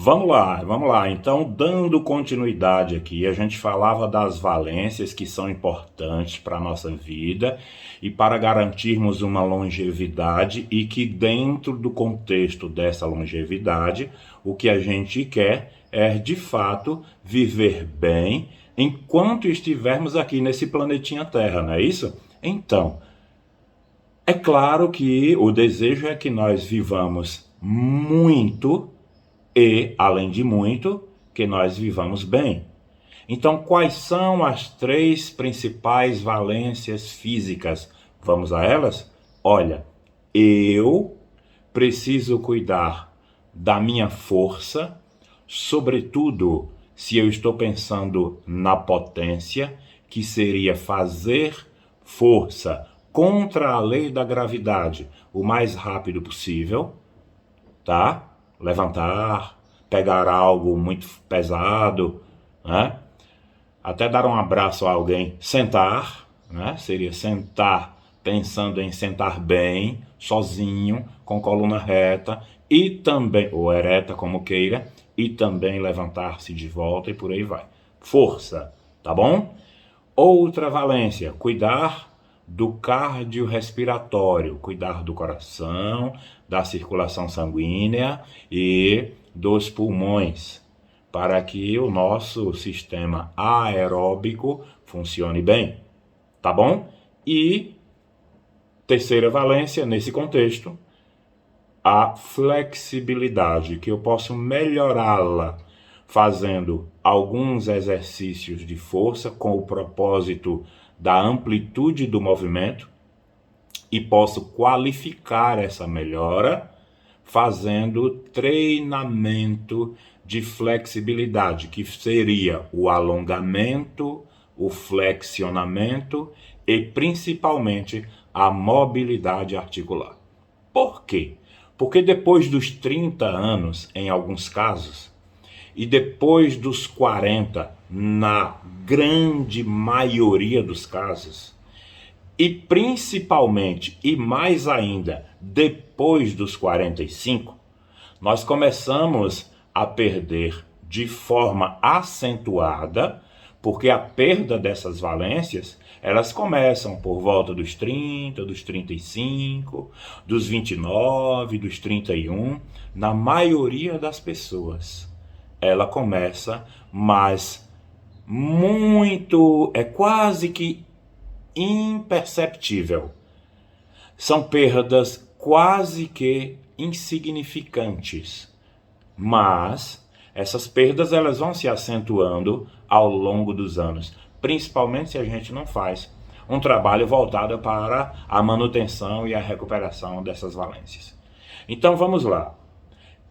Vamos lá. Então, dando continuidade aqui, a gente falava das valências que são importantes para a nossa vida e para garantirmos uma longevidade e que dentro do contexto dessa longevidade, o que a gente quer é, de fato, viver bem enquanto estivermos aqui nesse planetinha Terra, não é isso? Então, é claro que o desejo é que nós vivamos muito e, além de muito, que nós vivamos bem. Então, quais são as três principais valências físicas? Vamos a elas? Olha, eu preciso cuidar da minha força, sobretudo se eu estou pensando na potência, que seria fazer força contra a lei da gravidade o mais rápido possível, tá? Levantar, pegar algo muito pesado, né? Até dar um abraço a alguém, sentar, né? Seria sentar pensando em sentar bem, sozinho, com coluna reta e também, ou ereta como queira, e também levantar-se de volta e por aí vai. Força, tá bom? Outra valência, cuidar do cardiorrespiratório, cuidar do coração, da circulação sanguínea e dos pulmões, para que o nosso sistema aeróbico funcione bem, tá bom? E terceira valência nesse contexto, a flexibilidade, que eu posso melhorá-la fazendo alguns exercícios de força com o propósito da amplitude do movimento e posso qualificar essa melhora fazendo treinamento de flexibilidade, que seria o alongamento, o flexionamento e principalmente a mobilidade articular. Por quê? Porque depois dos 30 anos, em alguns casos, e depois dos 40, na grande maioria dos casos, e principalmente, e mais ainda, depois dos 45, nós começamos a perder de forma acentuada, porque a perda dessas valências, elas começam por volta dos 30, dos 35, dos 29, dos 31, na maioria das pessoas. Ela começa, mas muito, é quase que imperceptível. São perdas quase que insignificantes, mas essas perdas elas vão se acentuando ao longo dos anos, principalmente se a gente não faz um trabalho voltado para a manutenção e a recuperação dessas valências. Então vamos lá.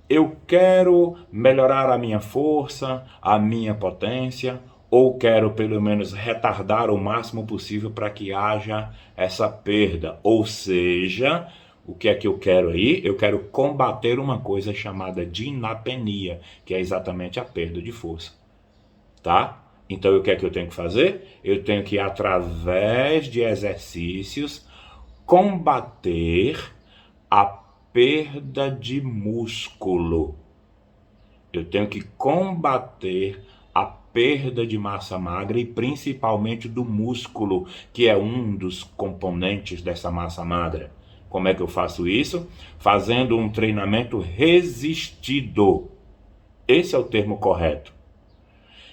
Eu quero melhorar a minha força, a minha potência, ou quero pelo menos retardar o máximo possível para que haja essa perda. Ou seja, o que é que eu quero aí? Eu quero combater uma coisa chamada dinapenia, que é exatamente a perda de força, tá? Então o que é que eu tenho que fazer? Eu tenho que, através de exercícios, combater a perda de músculo. Eu tenho que combater a perda de massa magra e principalmente do músculo, que é um dos componentes dessa massa magra. Como é que eu faço isso? Fazendo um treinamento resistido. Esse é o termo correto.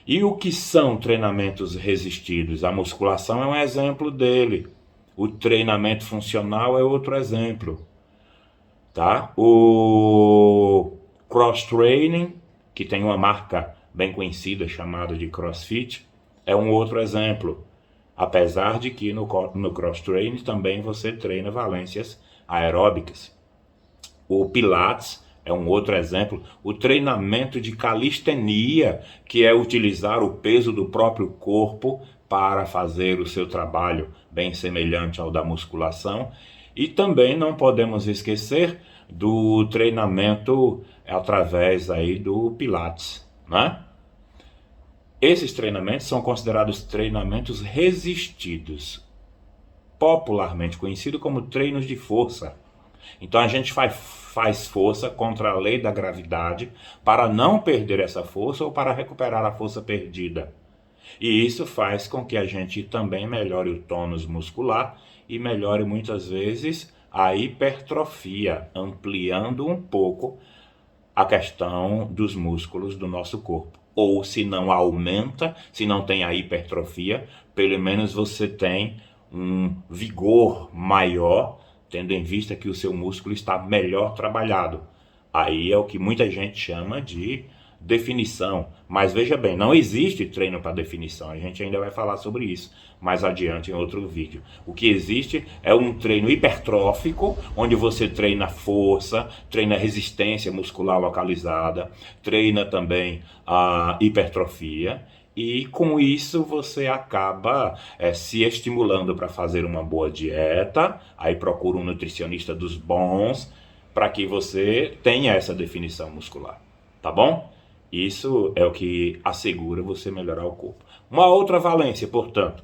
E o que são treinamentos resistidos? A musculação é um exemplo dele. O treinamento funcional é outro exemplo. Tá? O cross-training, que tem uma marca bem conhecida chamada de CrossFit, é um outro exemplo. Apesar de que no cross-training também você treina valências aeróbicas. O Pilates é um outro exemplo. O treinamento de calistenia, que é utilizar o peso do próprio corpo para fazer o seu trabalho bem semelhante ao da musculação. E também não podemos esquecer do treinamento através aí do Pilates, né? Esses treinamentos são considerados treinamentos resistidos, popularmente conhecido como treinos de força. Então a gente faz força contra a lei da gravidade para não perder essa força ou para recuperar a força perdida. E isso faz com que a gente também melhore o tônus muscular e melhore muitas vezes a hipertrofia, ampliando um pouco a questão dos músculos do nosso corpo. Ou se não aumenta, se não tem a hipertrofia, pelo menos você tem um vigor maior, tendo em vista que o seu músculo está melhor trabalhado. Aí é o que muita gente chama de definição. Mas veja bem, não existe treino para definição. A gente ainda vai falar sobre isso mais adiante em outro vídeo. O que existe é um treino hipertrófico, onde você treina força, treina resistência muscular localizada, treina também a hipertrofia. E com isso você acaba se estimulando para fazer uma boa dieta. Aí procura um nutricionista dos bons para que você tenha essa definição muscular, tá bom? Isso é o que assegura você melhorar o corpo. Uma outra valência, portanto,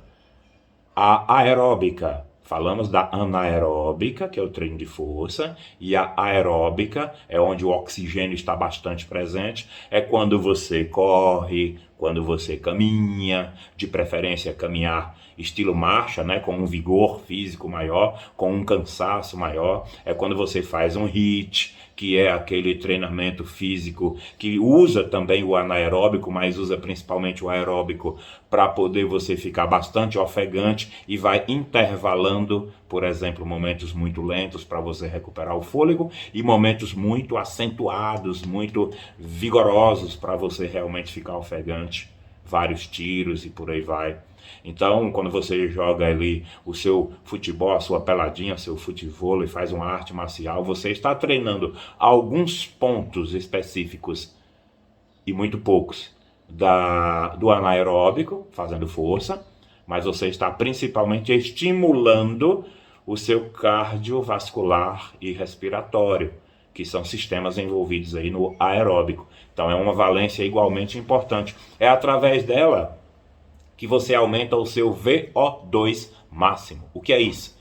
a aeróbica. Falamos da anaeróbica, que é o treino de força, e a aeróbica é onde o oxigênio está bastante presente. É quando você corre, quando você caminha, de preferência caminhar estilo marcha, né, com um vigor físico maior, com um cansaço maior. É quando você faz um HIIT, que é aquele treinamento físico que usa também o anaeróbico, mas usa principalmente o aeróbico para poder você ficar bastante ofegante e vai intervalando, por exemplo, momentos muito lentos para você recuperar o fôlego e momentos muito acentuados, muito vigorosos para você realmente ficar ofegante, vários tiros e por aí vai. Então, quando você joga ali o seu futebol, a sua peladinha, seu futevôlei, faz uma arte marcial, você está treinando alguns pontos específicos e muito poucos do anaeróbico, fazendo força, mas você está principalmente estimulando o seu cardiovascular e respiratório, que são sistemas envolvidos aí no aeróbico. Então é uma valência igualmente importante. É através dela que você aumenta o seu VO2 máximo. O que é isso?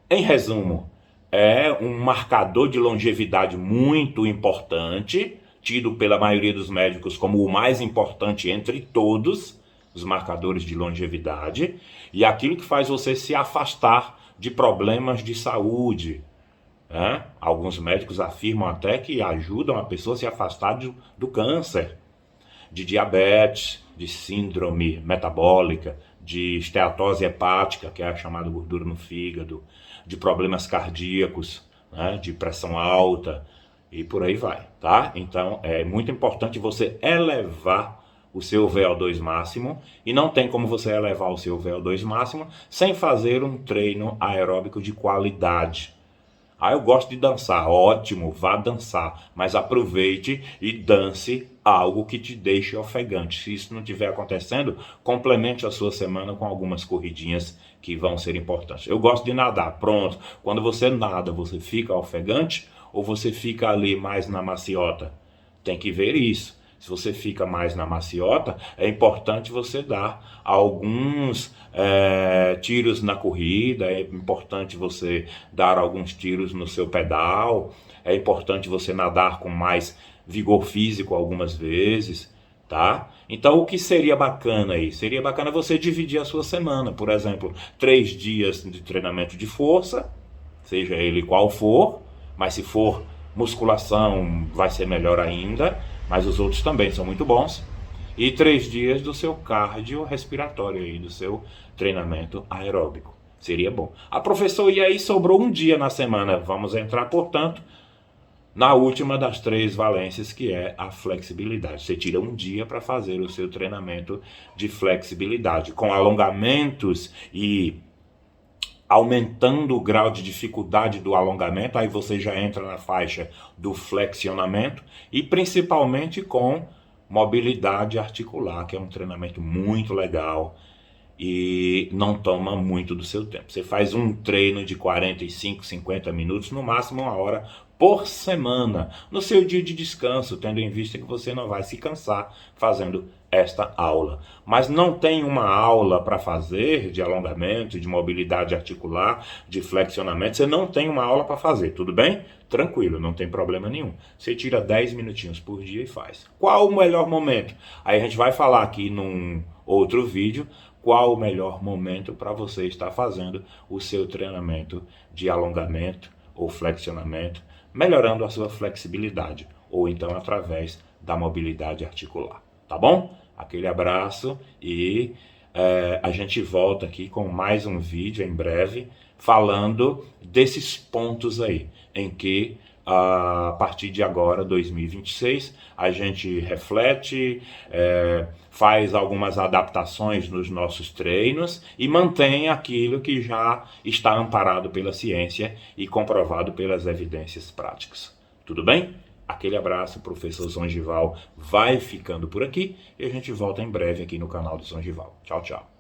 Em resumo, é um marcador de longevidade muito importante, tido pela maioria dos médicos como o mais importante entre todos os marcadores de longevidade, e aquilo que faz você se afastar de problemas de saúde. Alguns médicos afirmam até que ajudam a pessoa a se afastar do câncer, de diabetes, de síndrome metabólica, de esteatose hepática, que é a chamada gordura no fígado, de problemas cardíacos, de pressão alta e por aí vai, tá? Então é muito importante você elevar o seu VO2 máximo, e não tem como você elevar o seu VO2 máximo sem fazer um treino aeróbico de qualidade. Eu gosto de dançar, ótimo, vá dançar, mas aproveite e dance algo que te deixe ofegante. Se isso não estiver acontecendo, complemente a sua semana com algumas corridinhas que vão ser importantes. Eu gosto de nadar, pronto. Quando você nada, você fica ofegante ou você fica ali mais na maciota? Tem que ver isso. Se você fica mais na maciota, é importante você dar alguns tiros na corrida, é importante você dar alguns tiros no seu pedal, é importante você nadar com mais vigor físico algumas vezes, tá? Então o que seria bacana aí? Seria bacana você dividir a sua semana, por exemplo, 3 dias de treinamento de força, seja ele qual for, mas se for musculação vai ser melhor ainda, mas os outros também são muito bons. E 3 dias do seu cardio respiratório aí, do seu treinamento aeróbico. Seria bom. Professor, e aí sobrou um dia na semana. Vamos entrar, portanto, na última das 3 valências, que é a flexibilidade. Você tira um dia para fazer o seu treinamento de flexibilidade, com alongamentos e aumentando o grau de dificuldade do alongamento, aí você já entra na faixa do flexionamento, e principalmente com mobilidade articular, que é um treinamento muito legal e não toma muito do seu tempo. Você faz um treino de 45, 50 minutos, no máximo 1 hora, por semana, no seu dia de descanso, tendo em vista que você não vai se cansar fazendo esta aula. Mas não tem uma aula para fazer de alongamento, de mobilidade articular, de flexionamento, você não tem uma aula para fazer, tudo bem? Tranquilo, não tem problema nenhum. Você tira 10 minutinhos por dia e faz. Qual o melhor momento? Aí a gente vai falar aqui num outro vídeo qual o melhor momento para você estar fazendo o seu treinamento de alongamento ou flexionamento, melhorando a sua flexibilidade, ou então através da mobilidade articular. Tá bom? Aquele abraço e a gente volta aqui com mais um vídeo em breve, falando desses pontos aí, em que a partir de agora, 2026, a gente reflete, faz algumas adaptações nos nossos treinos e mantém aquilo que já está amparado pela ciência e comprovado pelas evidências práticas. Tudo bem? Aquele abraço, professor Zongival vai ficando por aqui e a gente volta em breve aqui no canal do Zongival. Tchau, tchau.